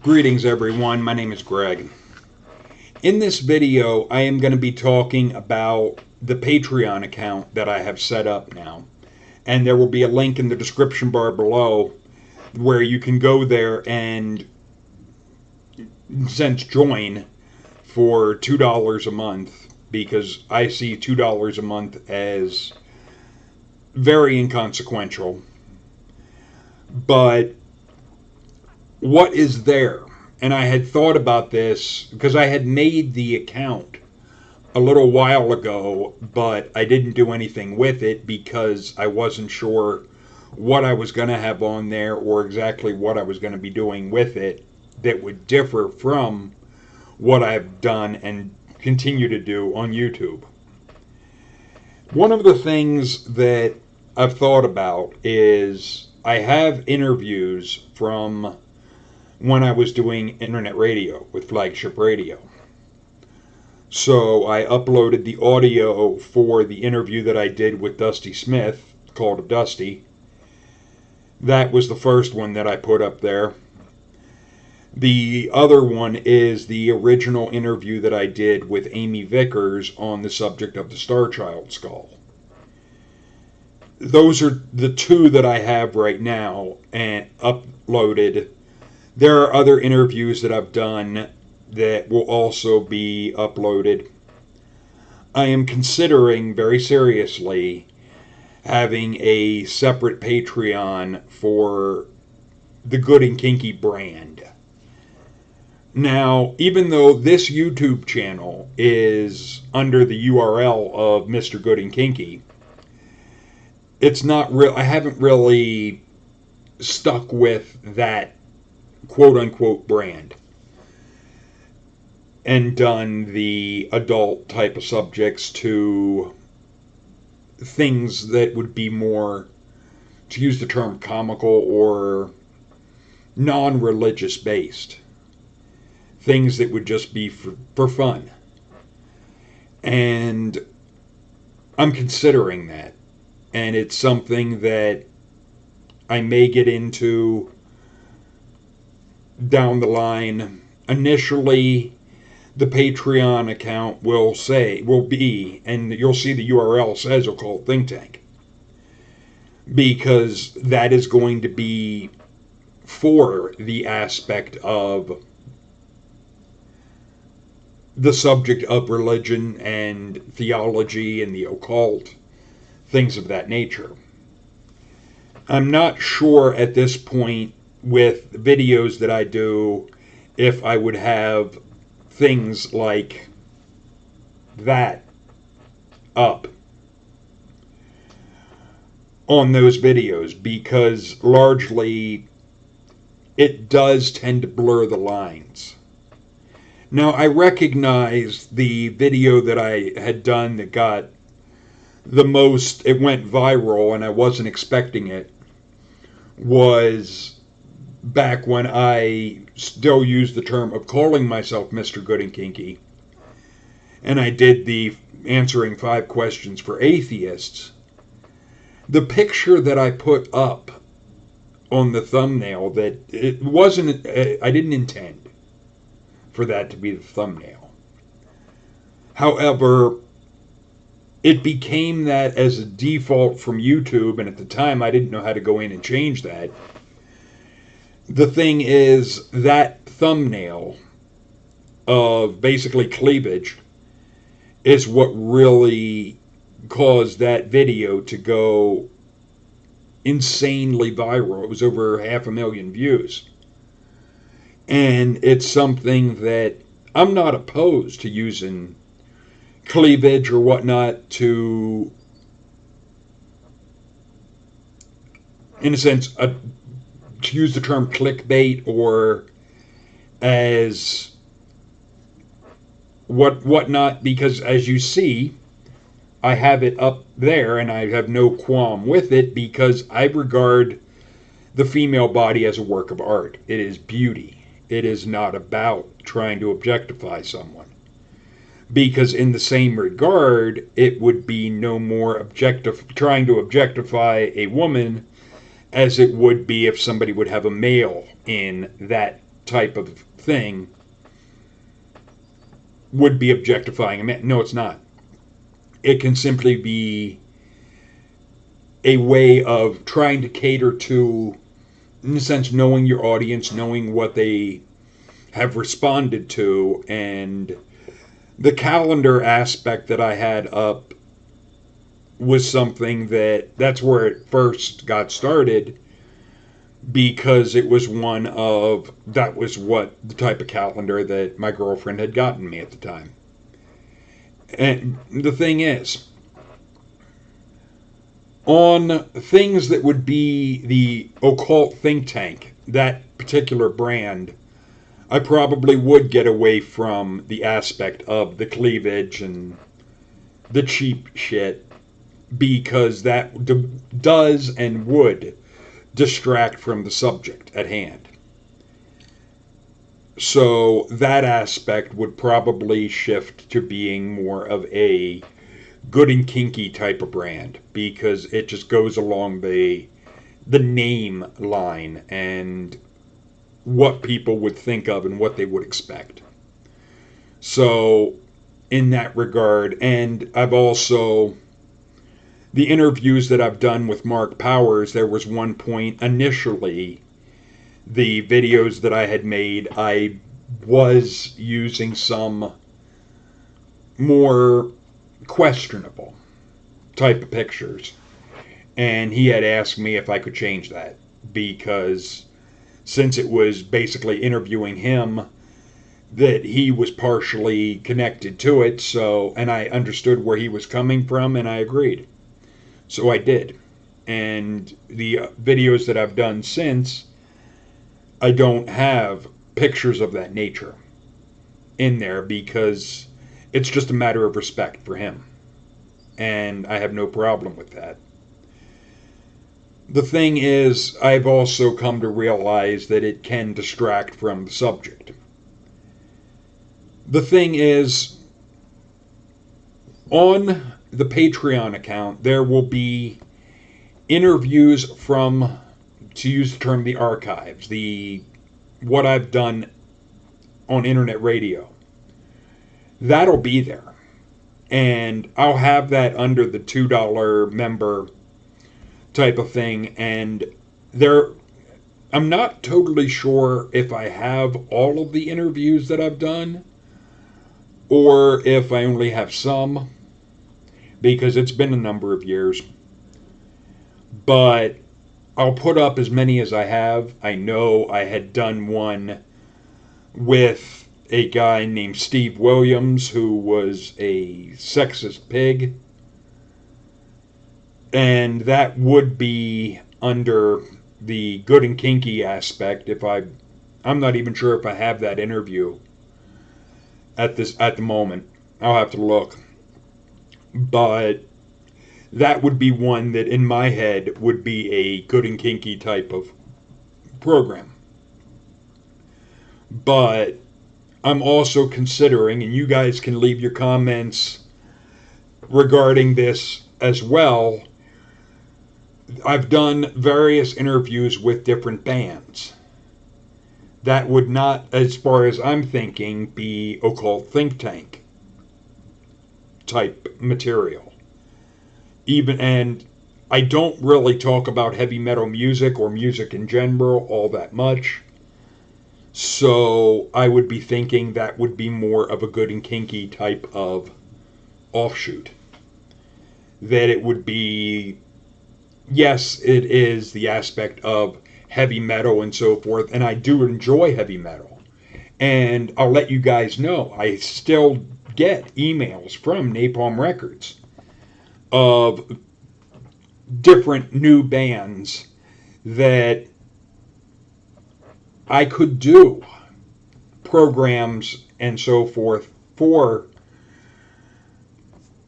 Greetings everyone, my name is Greg. In this video I am going to be talking about the Patreon account that I have set up now. And there will be a link in the description bar below where you can go there and join for $2 a month, because I see $2 a month as very inconsequential. But what is there? And I had thought about this because I had made the account a little while ago, but I didn't do anything with it because I wasn't sure what I was going to have on there or exactly what I was going to be doing with it that would differ from what I've done and continue to do on YouTube. One of the things that I've thought about is I have interviews from when I was doing internet radio with Flagship Radio. So I uploaded the audio for the interview that I did with Dusty Smith, Call of Dusty. That was the first one that I put up there. The other one is the original interview that I did with Amy Vickers on the subject of the Star Child skull. Those are the two that I have right now and uploaded. There are other interviews that I've done that will also be uploaded. I am considering very seriously having a separate Patreon for the Good and Kinky brand. Now, even though this YouTube channel is under the URL of Mr. Good and Kinky, it's not real. I haven't really stuck with that quote-unquote brand and done the adult type of subjects to things that would be more, to use the term, comical or non-religious based. Things that would just be for fun. And I'm considering that. And it's something that I may get into down the line. Initially, the Patreon account will be, and you'll see the URL says Occult Think Tank, because that is going to be for the aspect of the subject of religion and theology and the occult, things of that nature. I'm not sure at this point with videos that I do if I would have things like that up on those videos, because largely it does tend to blur the lines. Now, I recognize the video that I had done that got the most, it went viral and I wasn't expecting it, was back when I still used the term of calling myself Mr. Good and Kinky, and I did the answering 5 questions for atheists. The picture that I put up on the thumbnail, that it wasn't, I didn't intend for that to be the thumbnail. However, it became that as a default from YouTube, and at the time I didn't know how to go in and change that. The thing is, that thumbnail of basically cleavage is what really caused that video to go insanely viral. It was over 500,000 views. And it's something that I'm not opposed to using cleavage or whatnot to, in a sense, to use the term clickbait, or as whatnot, because as you see, I have it up there and I have no qualm with it, because I regard the female body as a work of art. It is beauty. It is not about trying to objectify someone. Because in the same regard, it would be no more trying to objectify a woman as it would be if somebody would have a male in that type of thing would be objectifying a man. No, it's not. It can simply be a way of trying to cater to, in a sense, knowing your audience, knowing what they have responded to, and the calendar aspect that I had up was something that's where it first got started, because it was that was what the type of calendar that my girlfriend had gotten me at the time. And the thing is, on things that would be the occult think tank, that particular brand, I probably would get away from the aspect of the cleavage and the cheap shit, because that does and would distract from the subject at hand. So that aspect would probably shift to being more of a good and kinky type of brand, because it just goes along the name line and what people would think of and what they would expect. So in that regard, and I've also, the interviews that I've done with Mark Powers, there was one point initially, the videos that I had made, I was using some more questionable type of pictures. And he had asked me if I could change that, because since it was basically interviewing him, that he was partially connected to it, so, and I understood where he was coming from, and I agreed. So I did. And the videos that I've done since, I don't have pictures of that nature in there, because it's just a matter of respect for him. And I have no problem with that. The thing is, I've also come to realize that it can distract from the subject. The thing is, on the Patreon account, there will be interviews from, to use the term, the archives, what I've done on internet radio. That'll be there. And I'll have that under the $2 member type of thing. And I'm not totally sure if I have all of the interviews that I've done, or if I only have some, because it's been a number of years. But I'll put up as many as I have. I know I had done one with a guy named Steve Williams, who was a sexist pig. And that would be under the good and kinky aspect. I'm not even sure if I have that interview at the moment. I'll have to look. But that would be one that in my head would be a good and kinky type of program. But I'm also considering, and you guys can leave your comments regarding this as well, I've done various interviews with different bands. That would not, as far as I'm thinking, be occult think tank type material. And I don't really talk about heavy metal music or music in general all that much. So I would be thinking that would be more of a good and kinky type of offshoot. That it would be, yes, it is the aspect of heavy metal and so forth, and I do enjoy heavy metal. And I'll let you guys know, I still get emails from Napalm Records of different new bands that I could do programs and so forth for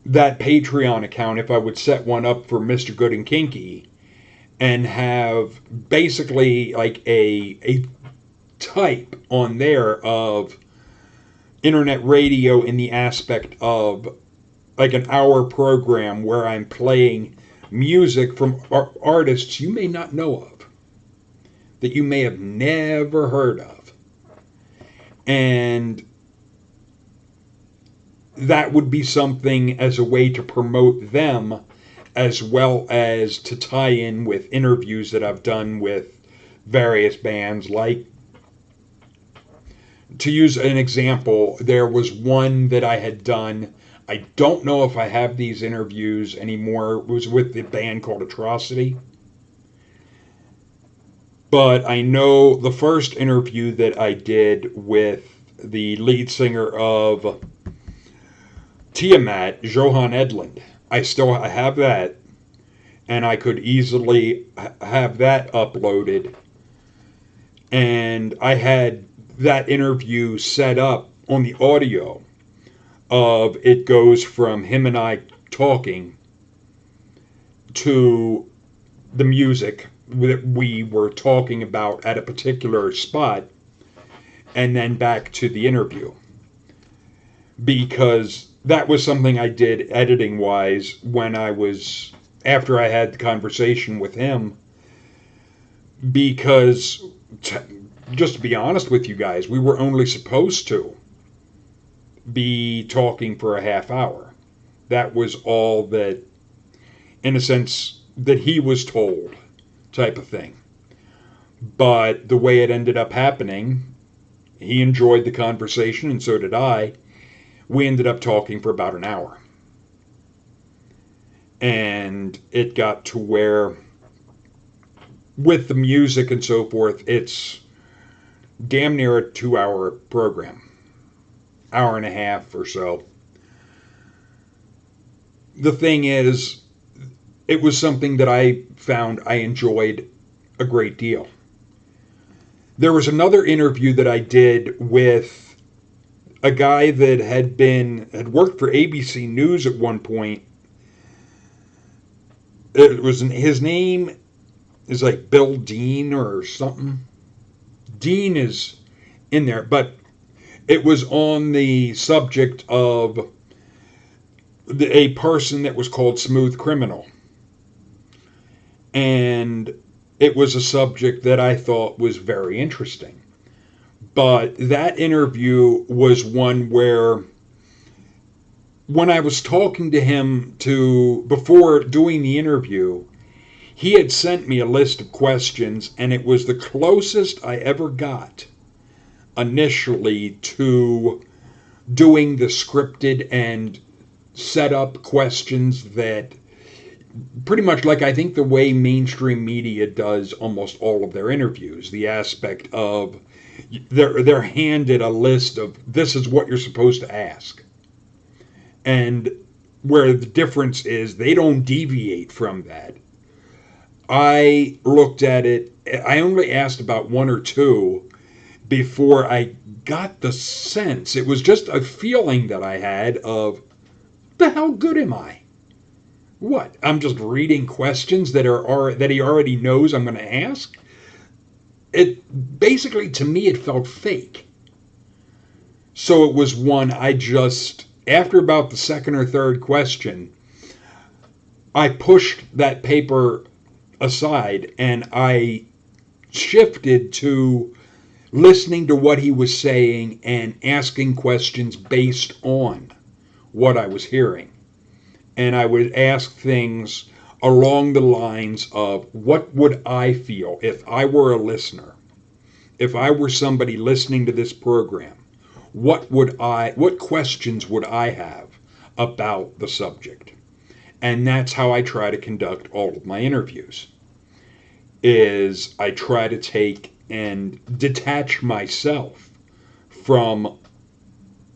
that Patreon account if I would set one up for Mr. Good and Kinky, and have basically like a type on there of internet radio in the aspect of like an hour program where I'm playing music from artists you may not know of, that you may have never heard of. And that would be something as a way to promote them, as well as to tie in with interviews that I've done with various bands. Like, to use an example, there was one that I had done. I don't know if I have these interviews anymore. It was with the band called Atrocity. But I know the first interview that I did with the lead singer of Tiamat, Johan Edlund. I have that, and I could easily have that uploaded. And I had that interview set up on the audio of it goes from him and I talking to the music that we were talking about at a particular spot, and then back to the interview. Because that was something I did editing wise when I was, after I had the conversation with him. Because, just to be honest with you guys, we were only supposed to be talking for a half hour. That was all that, in a sense, that he was told, type of thing. But the way it ended up happening, he enjoyed the conversation, and so did I. We ended up talking for about an hour. And it got to where, with the music and so forth, it's damn near a 2-hour program. Hour and a half or so. The thing is, it was something that I found I enjoyed a great deal. There was another interview that I did with a guy that had worked for ABC News at one point. His name is like Bill Dean or something. Dean is in there, but it was on the subject of a person that was called Smooth Criminal. And it was a subject that I thought was very interesting. But that interview was one where, when I was talking to him before doing the interview, he had sent me a list of questions, and it was the closest I ever got initially to doing the scripted and set up questions that pretty much, like I think the way mainstream media does almost all of their interviews, the aspect of they're handed a list of this is what you're supposed to ask. And where the difference is, they don't deviate from that. I looked at it, I only asked about one or two before I got the sense. It was just a feeling that I had of, the hell good am I? What? I'm just reading questions that he already knows I'm going to ask? It basically, to me, it felt fake. So it was one I just, after about the second or third question, I pushed that paper aside and I shifted to listening to what he was saying and asking questions based on what I was hearing. And I would ask things along the lines of, what would I feel if I were a listener? If I were somebody listening to this program, what questions would I have about the subject? And that's how I try to conduct all of my interviews. Is I try to take and detach myself from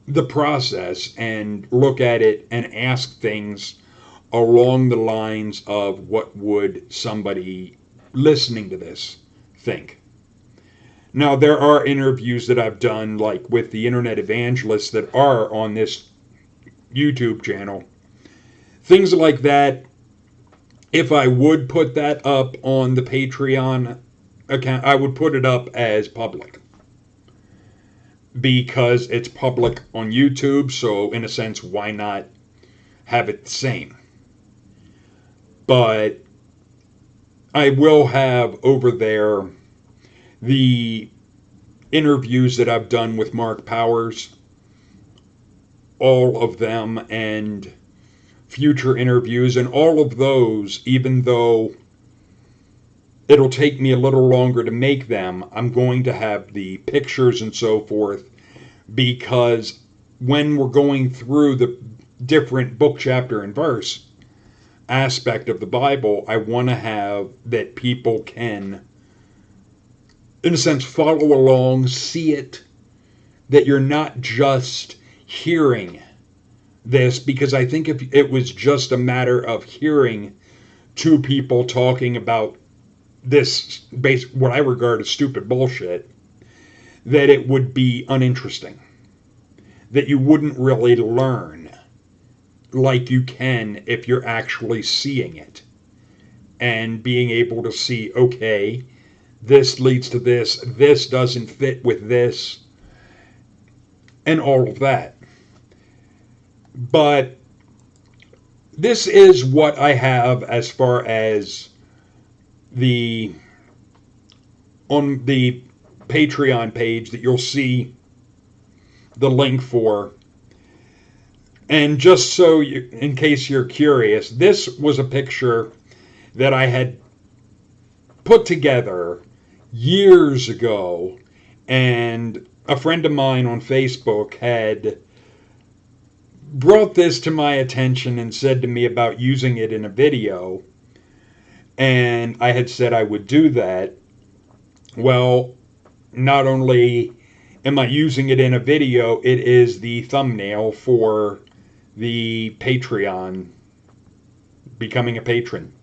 the process and look at it and ask things along the lines of, what would somebody listening to this think? Now, there are interviews that I've done, like with the internet evangelists that are on this YouTube channel. Things like that, if I would put that up on the Patreon account, I would put it up as public. Because it's public on YouTube, so in a sense, why not have it the same? But I will have over there the interviews that I've done with Mark Powers, all of them, and future interviews, and all of those, even though it'll take me a little longer to make them, I'm going to have the pictures and so forth, because when we're going through the different book, chapter, and verse aspect of the Bible, I want to have that people can, in a sense, follow along, see it, that you're not just hearing this, because I think if it was just a matter of hearing two people talking about this what I regard as stupid bullshit, that it would be uninteresting, that you wouldn't really learn like you can if you're actually seeing it and being able to see, okay, this leads to this doesn't fit with this, and all of that. But this is what I have as far as on the Patreon page that you'll see the link for. And just so in case you're curious, this was a picture that I had put together years ago, and a friend of mine on Facebook had brought this to my attention and said to me about using it in a video, and I had said I would do that. Well, not only am I using it in a video, it is the thumbnail for the Patreon, becoming a patron,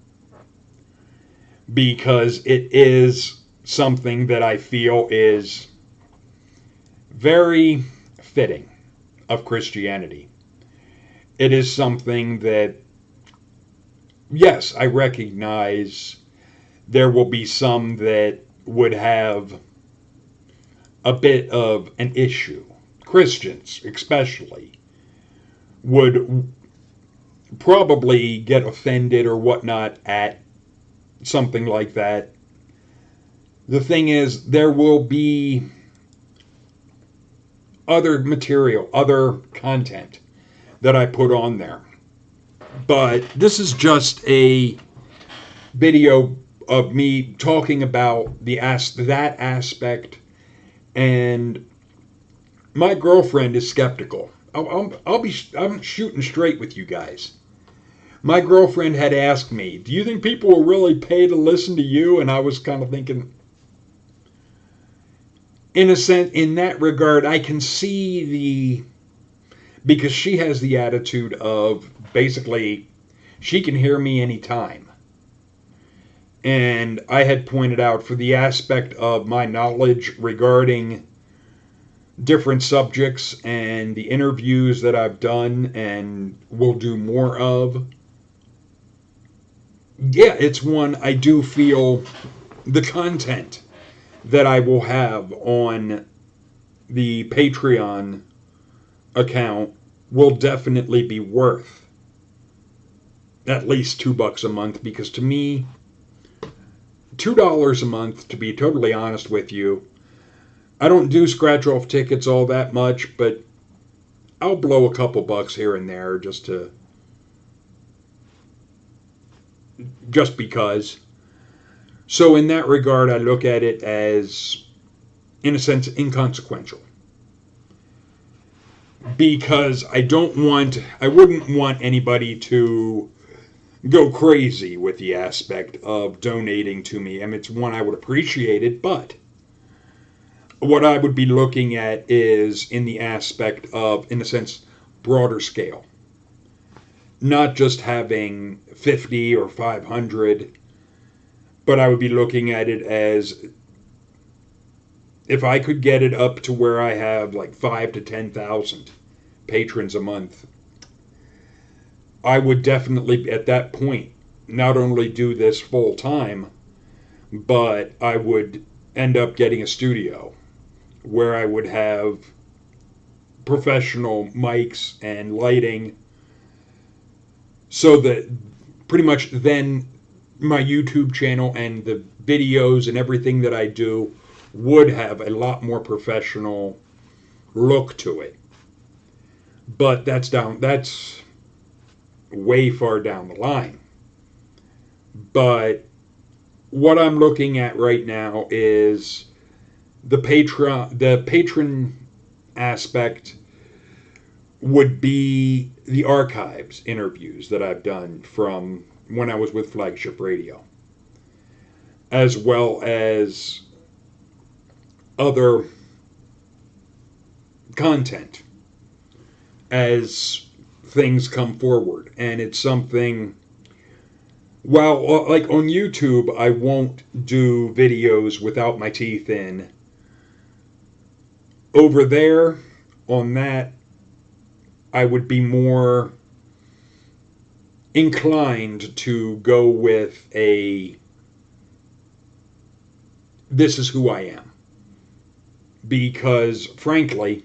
because it is something that I feel is very fitting of Christianity. It is something that, yes, I recognize there will be some that would have a bit of an issue. Christians, especially, would probably get offended or whatnot at something like that. The thing is, there will be other material, other content that I put on there. But this is just a video of me talking about that aspect, and my girlfriend is skeptical. I'm shooting straight with you guys. My girlfriend had asked me, do you think people will really pay to listen to you? And I was kind of thinking, in a sense, in that regard, I can see because she has the attitude of basically she can hear me anytime. And I had pointed out, for the aspect of my knowledge regarding different subjects and the interviews that I've done and will do more of, yeah, it's one I do feel the content that I will have on the Patreon account will definitely be worth at least $2 a month, because to me, $2 a month, to be totally honest with you, I don't do scratch off tickets all that much, but I'll blow a couple bucks here and there just because. So in that regard, I look at it as, in a sense, inconsequential. Because I wouldn't want anybody to go crazy with the aspect of donating to me. I mean, it's one, I would appreciate it, but what I would be looking at is in the aspect of, in a sense, broader scale. Not just having 50 or 500, but I would be looking at it as, if I could get it up to where I have like 5,000 to 10,000 patrons a month, I would definitely, at that point, not only do this full time, but I would end up getting a studio where I would have professional mics and lighting, so that pretty much then my YouTube channel and the videos and everything that I do would have a lot more professional look to it. But that's way far down the line. But what I'm looking at right now is the patron aspect would be the archives interviews that I've done from when I was with Flagship Radio, as well as other content as things come forward. And it's something, well, like on YouTube, I won't do videos without my teeth in. Over there, on that, I would be more inclined to go with a this is who I am. Because, frankly,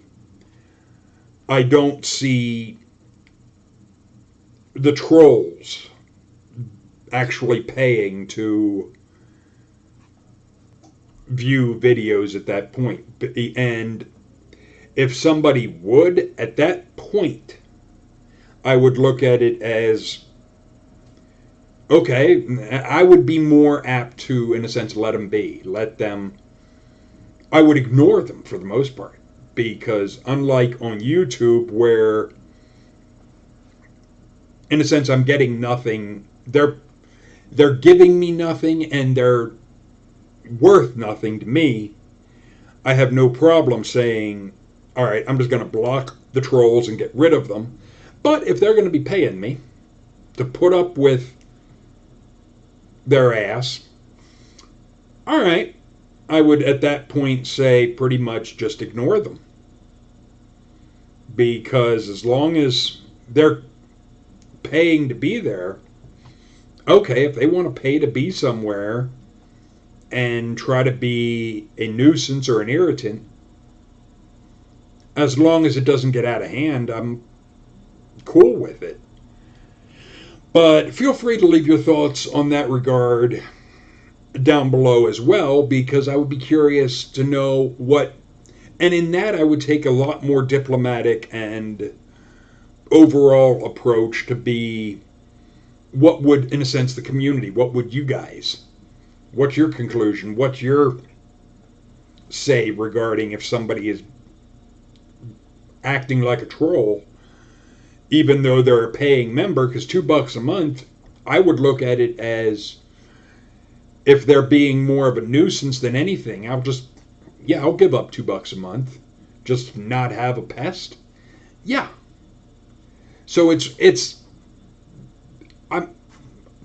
I don't see the trolls actually paying to view videos at that point. And if somebody would, at that point, I would look at it as, okay, I would be more apt to, in a sense, let them be. Let them, I would ignore them for the most part. Because unlike on YouTube, where, in a sense, I'm getting nothing, they're giving me nothing and they're worth nothing to me, I have no problem saying, all right, I'm just going to block the trolls and get rid of them. But if they're going to be paying me to put up with their ass, all right, I would at that point say pretty much just ignore them. Because as long as they're paying to be there, okay, if they want to pay to be somewhere and try to be a nuisance or an irritant, as long as it doesn't get out of hand, I'm cool with it. But feel free to leave your thoughts on that regard down below as well, because I would be curious to know what, and in that I would take a lot more diplomatic and overall approach to be, what would, in a sense, the community, what would you guys, what's your conclusion, what's your say regarding if somebody is acting like a troll, even though they're a paying member, because $2 a month, I would look at it as, if they're being more of a nuisance than anything, I'll give up $2 a month, just not have a pest. Yeah. So I'm a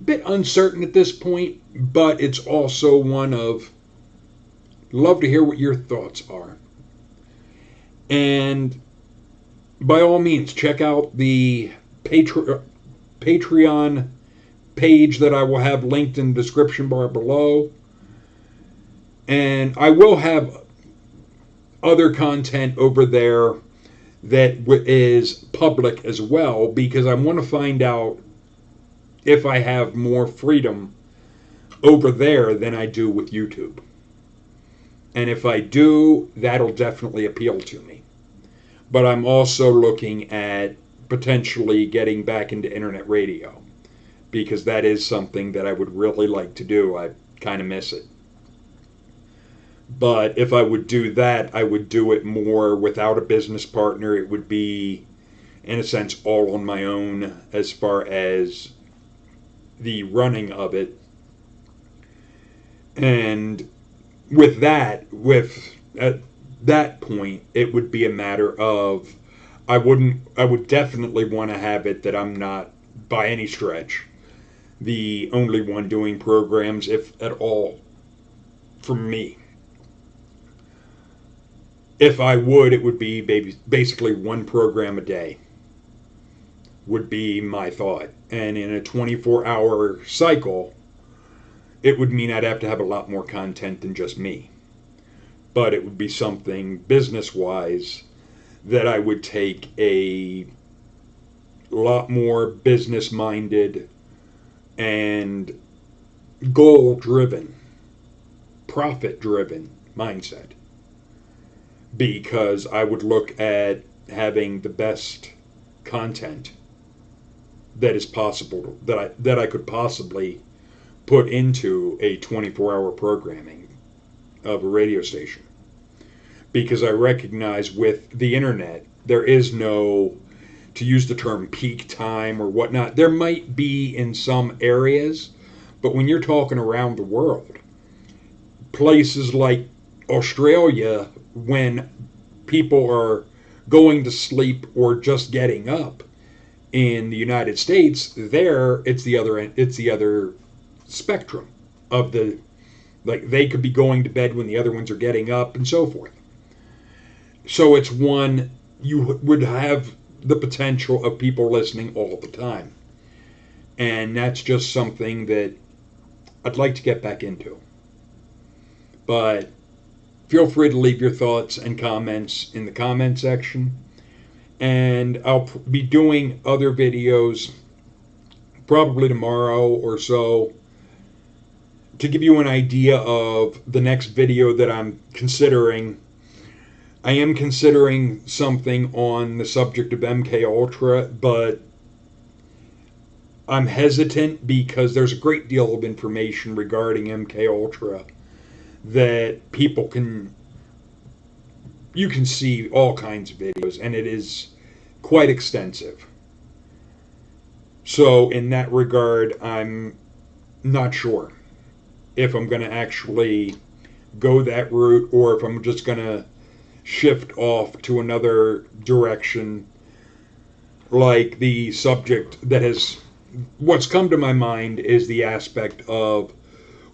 bit uncertain at this point, but it's also one of, love to hear what your thoughts are. And by all means, check out the Patreon page that I will have linked in the description bar below. And I will have other content over there that is public as well, because I want to find out if I have more freedom over there than I do with YouTube. And if I do, that'll definitely appeal to me. But I'm also looking at potentially getting back into internet radio, because that is something that I would really like to do. I kind of miss it. But if I would do that, I would do it more without a business partner. It would be, in a sense, all on my own as far as the running of it. And with that, at that point, it would be a matter of, I would definitely want to have it that I'm not, by any stretch, the only one doing programs, if at all, for me. If I would, it would be basically one program a day, would be my thought. And in a 24-hour cycle, it would mean I'd have to have a lot more content than just me. But it would be something business-wise that I would take a lot more business-minded and goal-driven, profit-driven mindset, because I would look at having the best content that is possible, that I could possibly put into a 24-hour programming of a radio station, because I recognize with the internet there is no, to use the term, peak time or whatnot. There might be in some areas, but when you're talking around the world, places like Australia, when people are going to sleep or just getting up, in the United States, there it's the other end, it's the other spectrum of the, like, they could be going to bed when the other ones are getting up and so forth. So it's one, you would have the potential of people listening all the time. And that's just something that I'd like to get back into. But feel free to leave your thoughts and comments in the comment section. And I'll be doing other videos probably tomorrow or so to give you an idea of the next video that I'm considering. I am considering something on the subject of MK Ultra, but I'm hesitant because there's a great deal of information regarding MK Ultra that you can see all kinds of videos, and it is quite extensive. So in that regard, I'm not sure if I'm going to actually go that route or if I'm just going to shift off to another direction, like the subject that has, what's come to my mind is the aspect of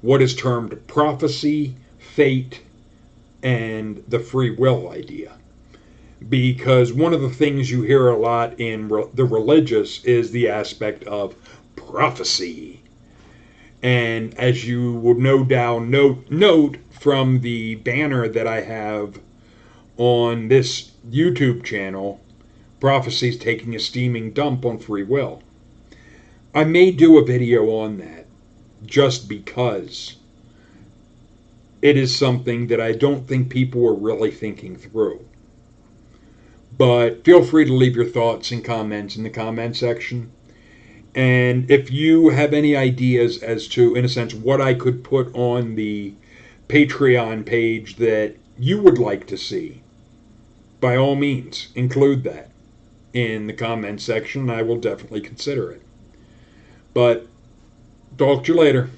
what is termed prophecy, fate, and the free will idea. Because one of the things you hear a lot in the religious is the aspect of prophecy. And as you would no doubt note from the banner that I have on this YouTube channel, prophecy's taking a steaming dump on free will. I may do a video on that just because it is something that I don't think people are really thinking through. But feel free to leave your thoughts and comments in the comment section. And if you have any ideas as to, in a sense, what I could put on the Patreon page that you would like to see, by all means, include that in the comment section. I will definitely consider it. But talk to you later.